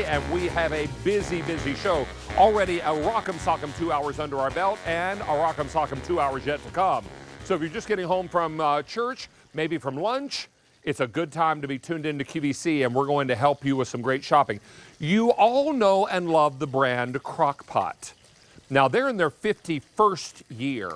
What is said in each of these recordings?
and we have a busy, busy show. Already a Rock'em Sock'em 2 hours under our belt, and a Rock'em Sock'em 2 hours yet to come. So if you're just getting home from church, maybe from lunch, it's a good time to be tuned into QVC, and we're going to help you with some great shopping. You all know and love the brand Crock Pot. Now, they're in their 51st year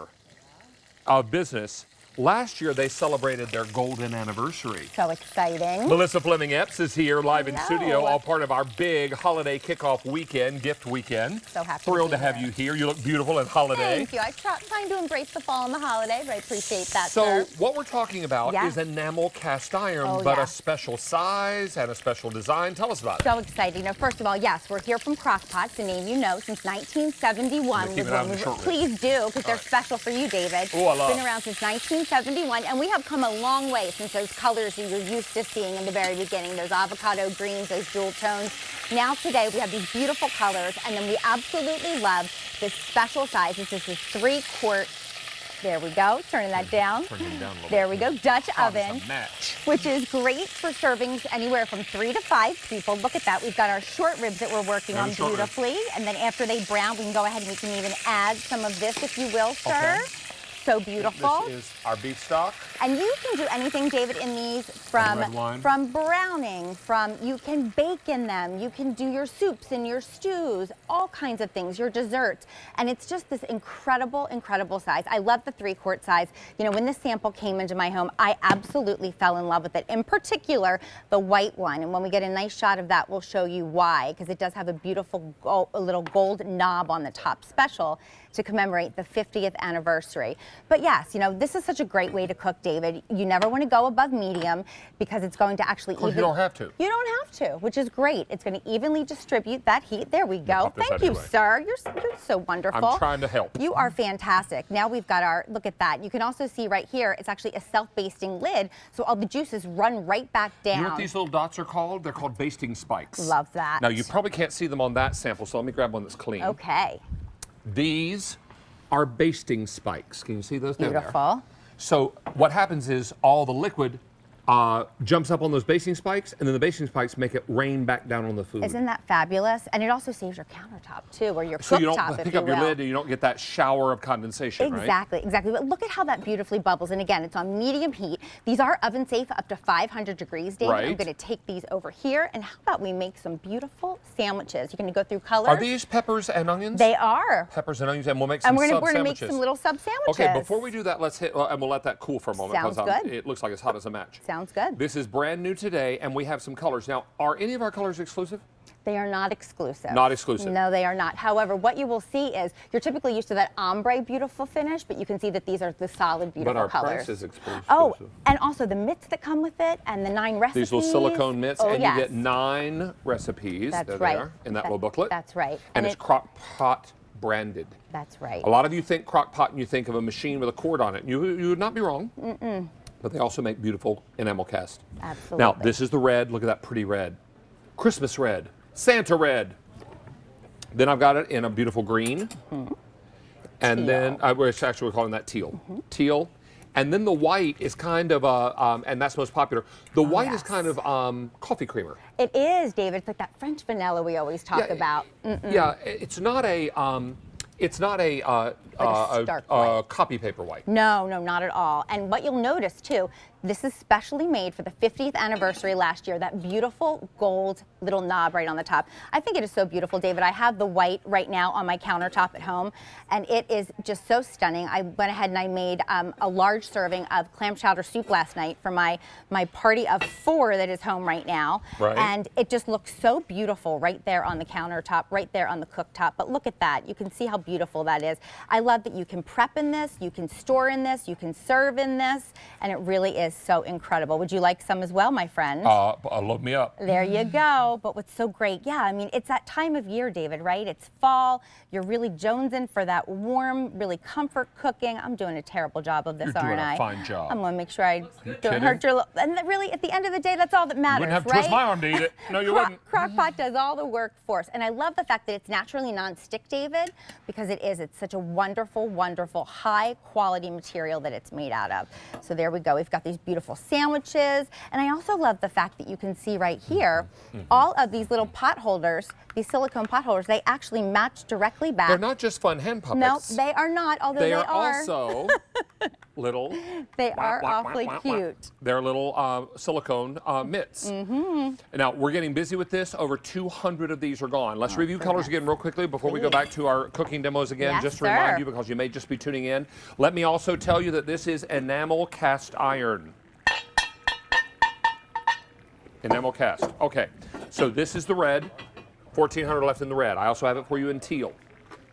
of business. Last year, they celebrated their golden anniversary. So exciting. Melissa Fleming-Epps is here live in Hello. studio, all part of our big holiday kickoff weekend, gift weekend. So happy Thrilled to to have here. you here. You look beautiful at holiday. Thank you. I'm trying to embrace the fall and the holiday, but I appreciate that, So sir. what we're talking about Yes. is enamel cast iron, Oh, but yeah. a special size and a special design. Tell us about it. So exciting. Now, first of all, yes, we're here from Crockpot, the name you know, since 1971. Keep it out of the short Please do, because they're special for you, David. Oh, I love. Been around since 1971, and we have come a long way since those colors that you're used to seeing in the very beginning, those avocado greens, those jewel tones. Now today we have these beautiful colors, and then we absolutely love this special size. This is a 3-quart. There we go. Turning that down. Turn it down a little There bit. we go. Dutch Promise a oven, match. which is great for servings anywhere from 3 to 5 people. Look at that. We've got our short ribs that we're working on short ribs. beautifully. And then after they brown, we can go ahead and we can even add some of this, if you will, sir. Okay. So beautiful. This is our beef stock. And you can do anything, David, in these red wine. from browning, you can bake in them, you can do your soups and your stews, all kinds of things, your desserts. And it's just this incredible, incredible size. I love the 3-quart size. You know, when this sample came into my home, I absolutely fell in love with it. In particular, the white one. And when we get a nice shot of that, we'll show you why, because it does have a beautiful a little gold knob on the top, special to commemorate the 50th anniversary. But yes, you know, this is such a great way to cook, David. You never want to go above medium because it's going to actually Of course, you don't have to. You don't have to, which is great. It's going to evenly distribute that heat. There we go. pop this Thank out of you, your way. sir. You're so wonderful. I'm trying to help. You are fantastic. Now we've got our, look at that. You can also see right here, it's actually a self-basting lid, so all the juices run right back down. You know what these little dots are called? They're called basting spikes. Love that. Now, you probably can't see them on that sample, so let me grab one that's clean. Okay. These are basting spikes. Can you see those down there? Beautiful. So what happens is all the liquid jumps up on those basting spikes, and then the basting spikes make it rain back down on the food. Isn't that fabulous? And it also saves your countertop too, or your cooktop, so you don't if pick you up your will. lid and you don't get that shower of condensation, right? Exactly, exactly. But look at how that beautifully bubbles. And again, it's on medium heat. These are oven safe up to 500 degrees, David. Right. I'm going to take these over here. And how about we make some beautiful sandwiches? You're going to go through colors. Are these peppers and onions? They are. Peppers and onions, and we'll make some And we're sub going to make sandwiches. some little sub sandwiches. Okay, before we do that, let's hit, and we'll let that cool for a moment. Sounds because good. It looks like it's hot as a match. Sounds good. This is brand new today, and we have some colors. Now, are any of our colors exclusive? They are not exclusive. Not exclusive. No, they are not. However, what you will see is you're typically used to that ombre beautiful finish, but you can see that these are the solid beautiful But our colors. price is exclusive. Oh, and also the mitts that come with it and the 9 recipes. These little silicone mitts, Oh, and yes. you get 9 recipes. That's They're right. there in that little booklet. That's right. And it's Crock Pot branded. That's right. A lot of you think Crock Pot and you think of a machine with a cord on it. You would not be wrong. But they also make beautiful enamel cast. Absolutely. Now, this is the red. Look at that pretty red. Christmas red. Santa red. Then I've got it in a beautiful green. And then, we're calling that teal. Teal. And then the white is kind of, and that's most popular. The white is kind of coffee creamer. It is, David. It's like that French vanilla we always talk about. Yeah, it's not a, stark white. copy paper white. No, no, not at all. And what you'll notice too, this is specially made for the 50th anniversary last year, that beautiful gold little knob right on the top. I think it is so beautiful, David. I have the white right now on my countertop at home, and it is just so stunning. I went ahead and I made a large serving of clam chowder soup last night for my party of 4 that is home right now. Right. And it just looks so beautiful right there on the countertop, right there on the cooktop. But look at that. You can see how beautiful that is. I love that you can prep in this, you can store in this, you can serve in this, and it really is so incredible. Would you like some as well, my friend? Load me up. There you go. But what's so great, yeah, I mean, it's that time of year, David, right? It's fall. You're really jonesing for that warm, really comfort cooking. I'm doing a terrible job of this, You're doing aren't I? a fine job. I'm going to make sure I don't kidding? hurt your... And really, at the end of the day, that's all that matters, Wouldn't have to right? twist my arm to eat it. No, you wouldn't. Crockpot does all the work for us. And I love the fact that it's naturally non-stick, David, because it is. It's such a wonderful, wonderful, high-quality material that it's made out of. So there we go. We've got these beautiful sandwiches. And I also love the fact that you can see right here, all of these little pot holders, these silicone pot holders, they actually match directly back. They're not just fun hand puppets. No, they are not, although They they are are. also little. They are awfully cute. They're little silicone mitts. Now, we're getting busy with this. Over 200 of these are gone. Let's review colors again real quickly before we go back to our cooking demos again, Yes, just to sir. remind you, because you may just be tuning in. Let me also tell you that this is enamel cast iron. Enamel cast. Okay, so this is the red. 1,400 left in the red. I also have it for you in teal.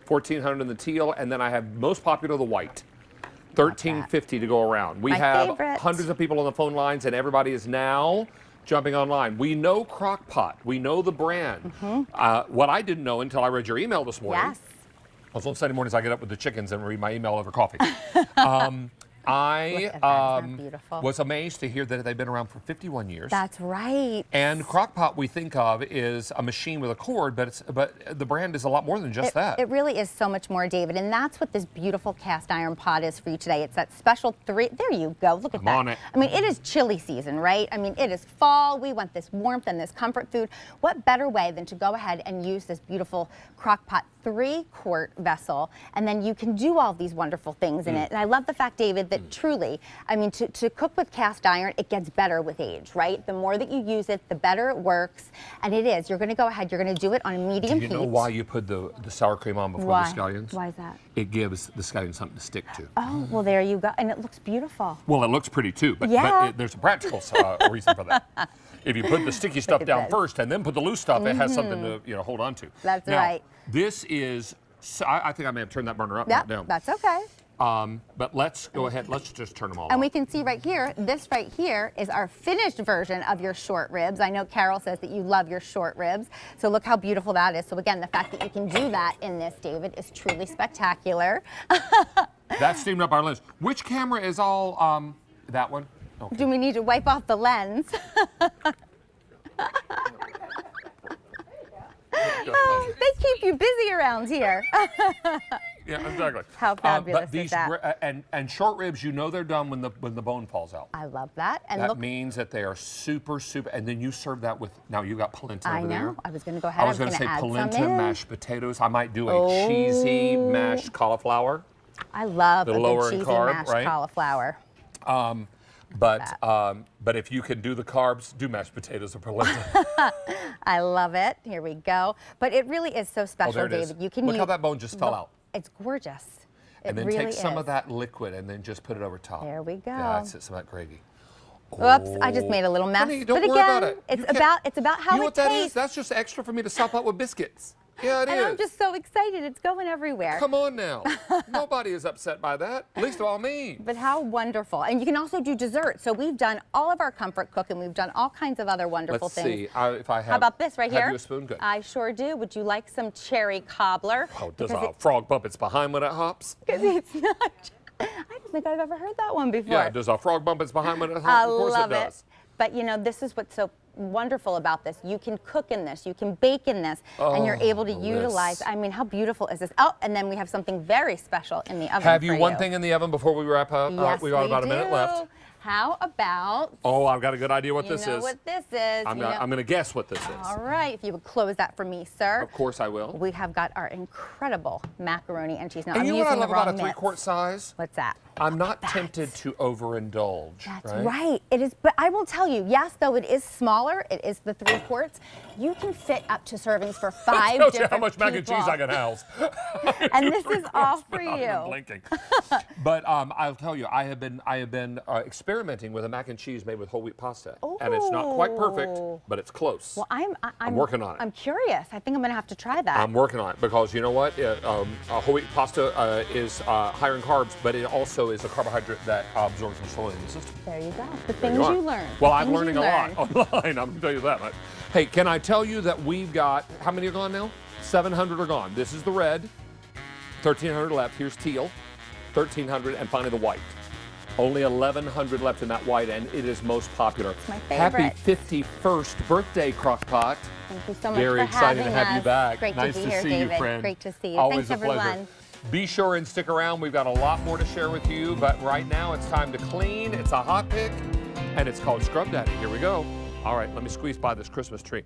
1,400 in the teal, and then I have most popular, the white. 1,350 to go around. We My have favorite. hundreds of people on the phone lines, and everybody is now jumping online. We know Crock Pot. We know the brand. What I didn't know until I read your email this morning. Yes. Also on Sunday mornings, I get up with the chickens and read my email over coffee. Look I at that, isn't that beautiful? was amazed to hear that they've been around for 51 years. That's right. And Crockpot we think of is a machine with a cord, but the brand is a lot more than just that. It really is so much more, David, and that's what this beautiful cast iron pot is for you today. It's that special there you go, look at that. on it. I mean, it is chili season, right? I mean, it is fall. We want this warmth and this comfort food. What better way than to go ahead and use this beautiful Crockpot 3-quart vessel, and then you can do all these wonderful things in it. And I love the fact, David, that truly, I mean, to cook with cast iron, it gets better with age, right? The more that you use it, the better it works. And it is. You're going to go ahead, you're going to do it on medium heat. Do you know why you put the sour cream on before the scallions? Why is that? It gives the scallions something to stick to. Oh, well, there you go. And it looks beautiful. Well, it looks pretty too, but, Yeah. there's a practical reason for that. If you put the sticky stuff at down this. first and then put the loose stuff, it has something to hold on to. That's now, right. This is, I think I may have turned that burner up, Yeah, not down. that's okay. But let's go ahead, let's just turn them all And on. we can see right here, this right here is our finished version of your short ribs. I know Carol says that you love your short ribs. So look how beautiful that is. So again, the fact that you can do that in this, David, is truly spectacular. That steamed up our lens. Which camera is all, that one? Okay. Do we need to wipe off the lens? They keep you busy around here. Yeah, exactly. How fabulous but these is that? and short ribs, you know they're done when the bone falls out. I love that. And That look, means that they are super, and then you serve that with, now you got polenta I over there. know. I was going to go ahead. I was going to say add polenta, some in. mashed potatoes. I might do a cheesy mashed cauliflower. I love a little lower good in cheesy carb, mashed right? cauliflower. But if you can do the carbs, do mashed potatoes or polenta. I love it. Here we go. But it really is so special, there it is. David. You can Look use how that bone just fell out. It's gorgeous. And It then really take some is. of that liquid and then just put it over top. There we go. Yeah, that's it, some of that gravy. Oops, I just made a little mess. Honey, don't but worry again, about it. it's You can't- about how you know it what that tastes. is? That's just extra for me to sop up with biscuits. Yeah, it And is. I'm just so excited. It's going everywhere. Come on now. Nobody is upset by that, least of all me. But how wonderful. And you can also do dessert. So we've done all of our comfort cooking. We've done all kinds of other wonderful Let's things. see if I have. How about this right have here? you a spoon? Good. I sure do. Would you like some cherry cobbler? Oh, does Because a frog bump its behind when it hops? it's not. I don't think I've ever heard that one before. Yeah, does a frog bump its behind when it hops? I Of course love it does. But you know, this is what's so wonderful about this. You can cook in this, you can bake in this, and you're able to utilize. I mean, how beautiful is this? Oh, and then we have something very special in the oven. Have you for one thing in the oven before we wrap up? Yes, we got about a minute do. left. How about? Oh, I've got a good idea what You this know is. what this is. I'm you know- going to guess what this is. All right, if you would close that for me, sir. Of course I will. We have got our incredible macaroni and cheese. Now, And I'm you know using what I love the raw about a mitts. 3-quart size? What's that? I'm not tempted to overindulge. That's right. It is, but I will tell you, yes, though it is smaller, it is the 3 quarts, you can fit up to servings for 5 Tells different you how much mac and cheese people. I can house. And this is all for I'm you. blinking. But I'll tell you, I have been experimenting with a mac and cheese made with whole wheat pasta, and it's not quite perfect, Ooh. but it's close. Well, I'm working on it. I'm curious. I think I'm going to have to try that. I'm working on it because you know what? Whole wheat pasta is higher in carbs, but it also is a carbohydrate that absorbs more slowly in the system. There you go. The There things are. you learn. Well, The I'm things learning you a lot learn. online. I'm going to tell you that much. Hey, can I tell you that we've got, how many are gone now? 700 are gone. This is the red, 1,300 left. Here's teal, 1,300, and finally the white. Only 1,100 left in that white, and it is most popular. It's my favorite. Happy 51st birthday, Crockpot. Thank you so much Very for excited to having have you us. back. Great Nice to be to here, see David. you, friend. Great to see you. Always Thanks, a pleasure. everyone. Be sure and stick around. We've got a lot more to share with you, but right now it's time to clean. It's a hot pick. and it's called Scrub Daddy. Here we go. All right, let me squeeze by this Christmas tree.